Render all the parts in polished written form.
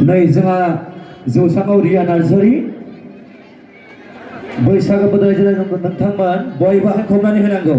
नै जोंहा जौसाङाव रिया नार्जारि बैसागो मोदाय नोंथांमोन बयबो हांख्रायनानै होनांगौ।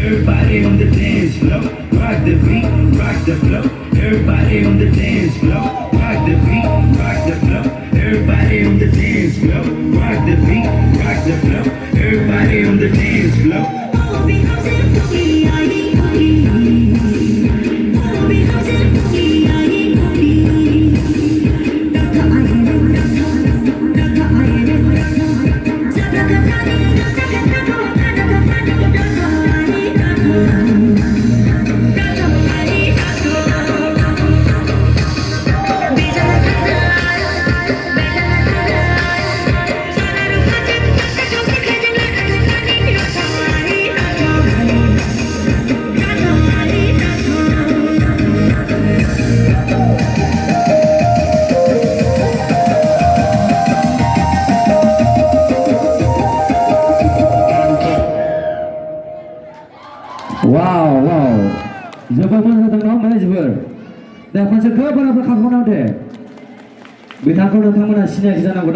Everybody on the dance floor, rock the beat, rock the flow. Everybody on the dance floor, rock the beat, rock the flow. Everybody on the dance floor, rock the beat, rock the flow. Everybody on the dance floor. Wow, wow. Jobar moजां जादों ना जोबोर दा खनसे खोब बाराबो खालामनांगौ दे बिथांखौ नोंथांमोना सिनायथि जानांगौ।